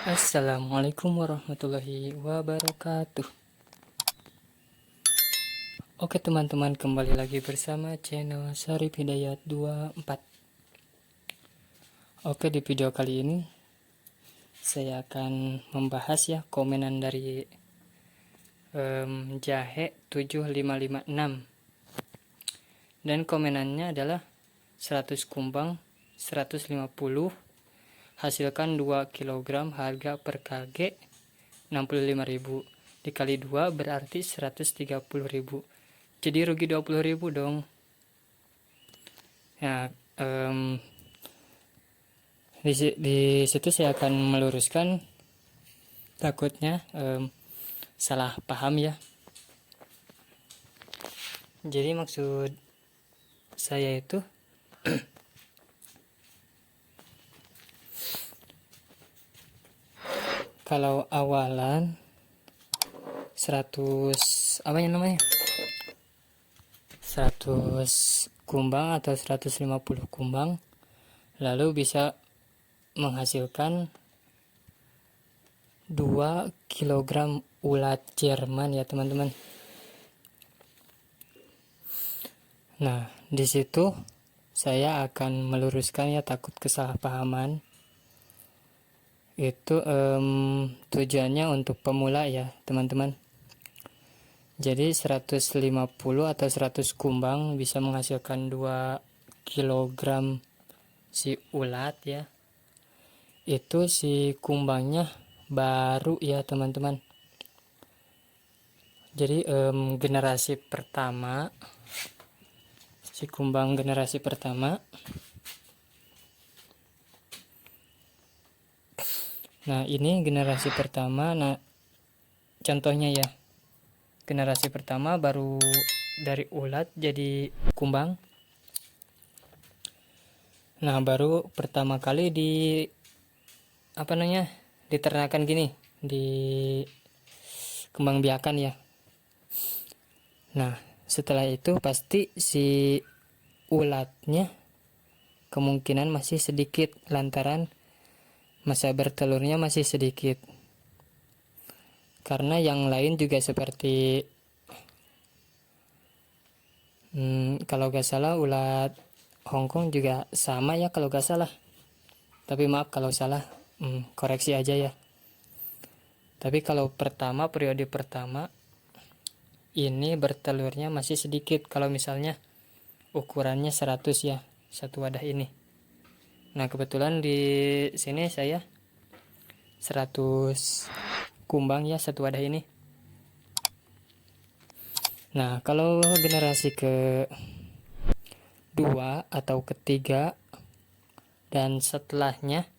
Assalamualaikum warahmatullahi wabarakatuh. Oke teman-teman, kembali lagi bersama channel Syarif Hidayat 24. Oke, di video kali ini saya akan membahas ya komenan dari Jahe 7556. Dan komenannya adalah 100 kumbang 150, hasilkan 2 kg, harga per kg 65.000, dikali 2 berarti 130.000, jadi rugi 20.000 dong ya. Di situ saya akan meluruskan, takutnya salah paham ya. Jadi maksud saya itu kalau awalan 100 apa yang namanya 100 kumbang atau 150 kumbang, lalu bisa menghasilkan 2 kg ulat Jerman ya teman-teman. Nah, di situ saya akan meluruskan ya, takut kesalahpahaman. Itu tujuannya untuk pemula ya teman-teman. Jadi 150 atau 100 kumbang bisa menghasilkan 2 kg si ulat ya. Itu si kumbangnya baru ya teman-teman. Jadi generasi pertama, si kumbang generasi pertama. Nah, ini generasi pertama. Nah, contohnya ya, generasi pertama baru dari ulat jadi kumbang. Nah, baru pertama kali diternakan gini, di kembang biakan ya. Nah, setelah itu pasti si ulatnya kemungkinan masih sedikit lantaran masa bertelurnya masih sedikit. Karena yang lain juga seperti kalau gak salah ulat Hongkong juga sama ya kalau gak salah. Tapi maaf kalau salah, koreksi aja ya. Tapi kalau periode pertama ini bertelurnya masih sedikit. Kalau misalnya ukurannya 100 ya, satu wadah ini. Nah, kebetulan di sini saya 100 kumbang ya satu wadah ini. Nah, kalau generasi kedua atau ketiga dan setelahnya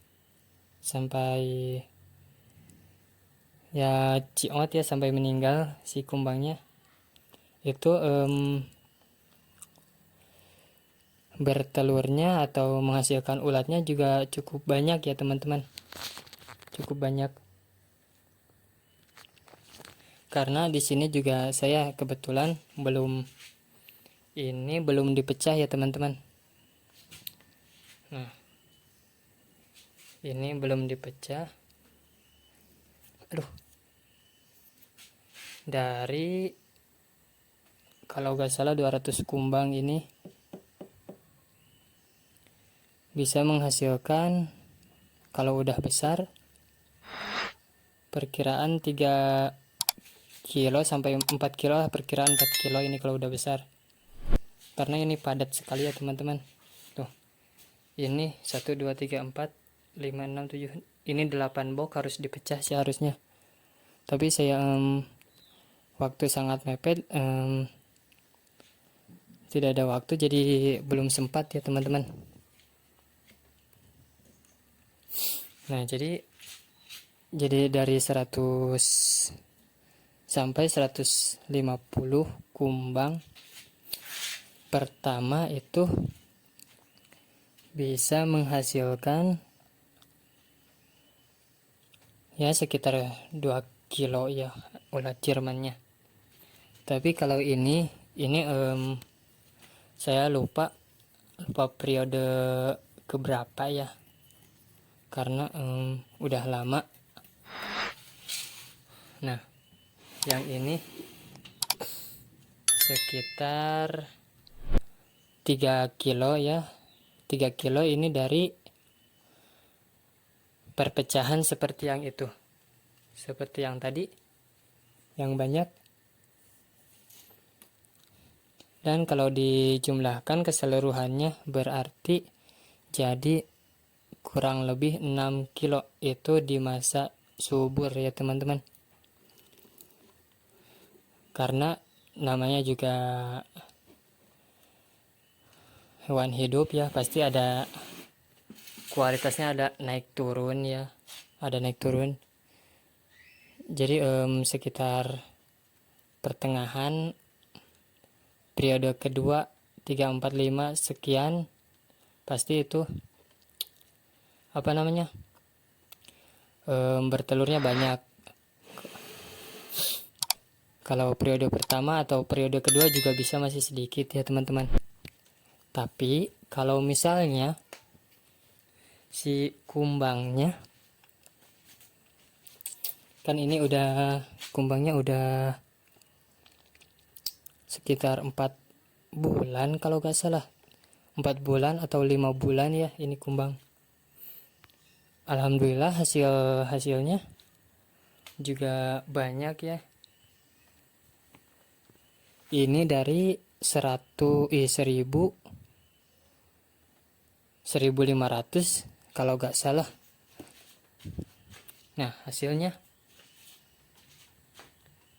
sampai ya ciot ya, sampai meninggal si kumbangnya, itu bertelurnya atau menghasilkan ulatnya juga cukup banyak ya teman-teman, cukup banyak. Karena di sini juga saya kebetulan belum dipecah ya teman-teman. Nah, ini belum dipecah. Dari kalau gak salah 200 kumbang ini bisa menghasilkan, kalau udah besar, perkiraan 3 kilo sampai 4 kilo, perkiraan 4 kilo ini kalau udah besar. Karena ini padat sekali ya teman-teman. Tuh, ini 1, 2, 3, 4, 5, 6, 7, ini 8 box harus dipecah seharusnya. Tapi saya waktu sangat mepet, tidak ada waktu, jadi belum sempat ya teman-teman. Nah, jadi dari 100 sampai 150 kumbang pertama itu bisa menghasilkan ya sekitar 2 kilo ya ulat Jermannya. Tapi kalau ini saya lupa periode keberapa ya, karena udah lama Nah, yang ini sekitar 3 kilo ya. 3 kilo ini dari perpecahan seperti yang itu. Seperti yang tadi, yang banyak. Dan kalau dijumlahkan keseluruhannya berarti jadi kurang lebih 6 kilo itu di masa subur ya teman-teman. Karena namanya juga hewan hidup ya, pasti ada kualitasnya, ada naik turun ya, ada naik turun. Jadi sekitar pertengahan periode kedua 3, 4, 5 sekian pasti itu apa namanya bertelurnya banyak. Kalau periode pertama atau periode kedua juga bisa masih sedikit ya teman-teman. Tapi kalau misalnya si kumbangnya, kan ini udah kumbangnya udah sekitar 4 bulan kalau gak salah, 4 bulan atau 5 bulan ya ini kumbang. Alhamdulillah hasilnya juga banyak ya. Ini dari 1500 kalau gak salah. Nah, hasilnya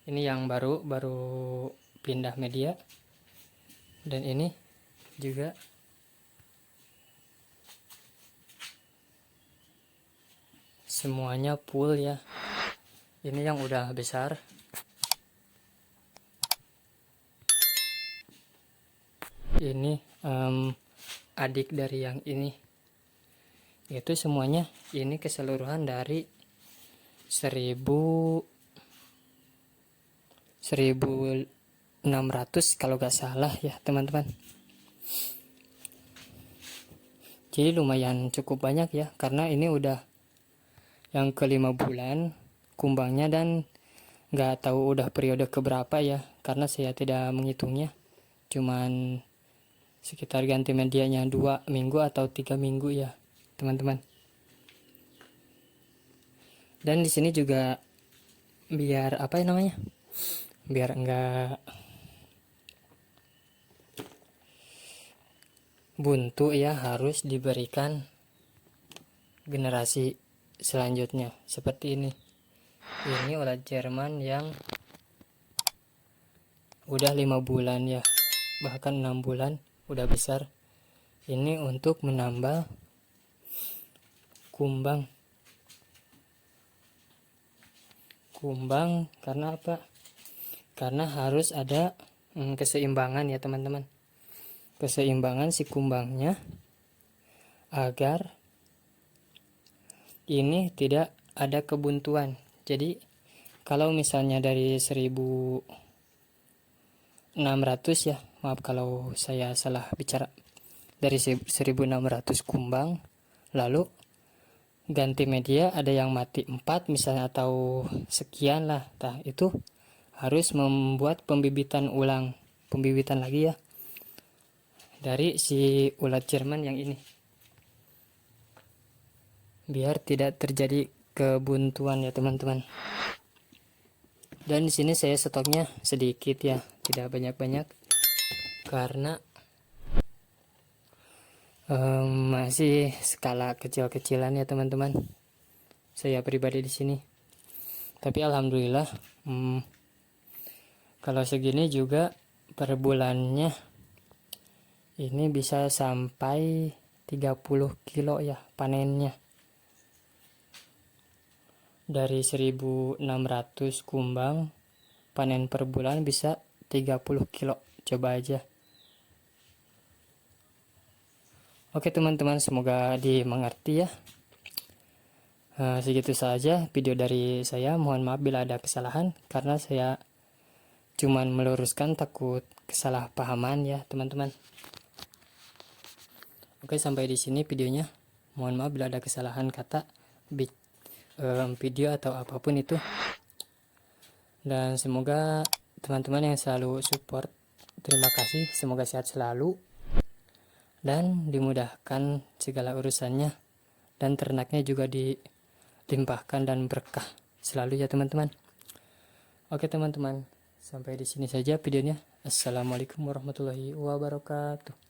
ini yang baru pindah media, dan ini juga semuanya full ya. Ini yang udah besar. Ini adik dari yang ini. Itu semuanya ini keseluruhan dari 1600 kalau gak salah ya teman-teman. Jadi lumayan cukup banyak ya, karena ini udah yang ke-5 bulan kumbangnya, dan gak tahu udah periode keberapa ya, karena saya tidak menghitungnya. Cuman sekitar ganti medianya 2 minggu atau 3 minggu ya teman-teman. Dan di sini juga biar apa namanya, biar enggak buntu ya, harus diberikan generasi selanjutnya seperti ini. Ini ulat Jerman yang udah 5 bulan ya, bahkan 6 bulan udah besar. Ini untuk menambal kumbang. Karena apa? Karena harus ada keseimbangan ya teman-teman. Keseimbangan si kumbangnya agar ini tidak ada kebuntuan. Jadi kalau misalnya dari 1600 ya, maaf kalau saya salah bicara, dari 1600 kumbang, lalu ganti media ada yang mati 4 misalnya atau sekian lah, nah itu harus membuat pembibitan lagi ya dari si ulat Jerman yang ini, biar tidak terjadi kebuntuan ya teman-teman. Dan di sini saya stoknya sedikit ya, tidak banyak-banyak, karena masih skala kecil-kecilan ya teman-teman. Saya pribadi di sini. Tapi alhamdulillah kalau segini juga per bulannya ini bisa sampai 30 kilo ya panennya. Dari 1600 kumbang panen per bulan bisa 30 kilo. Coba aja. Oke teman-teman, semoga dimengerti ya. Segitu saja video dari saya. Mohon maaf bila ada kesalahan, karena saya cuman meluruskan, takut kesalahpahaman ya teman-teman. Oke, sampai di sini videonya. Mohon maaf bila ada kesalahan kata video atau apapun itu. Dan semoga teman-teman yang selalu support, terima kasih, semoga sehat selalu dan dimudahkan segala urusannya, dan ternaknya juga dilimpahkan dan berkah selalu ya teman-teman. Oke teman-teman, sampai di sini saja videonya. Assalamualaikum warahmatullahi wabarakatuh.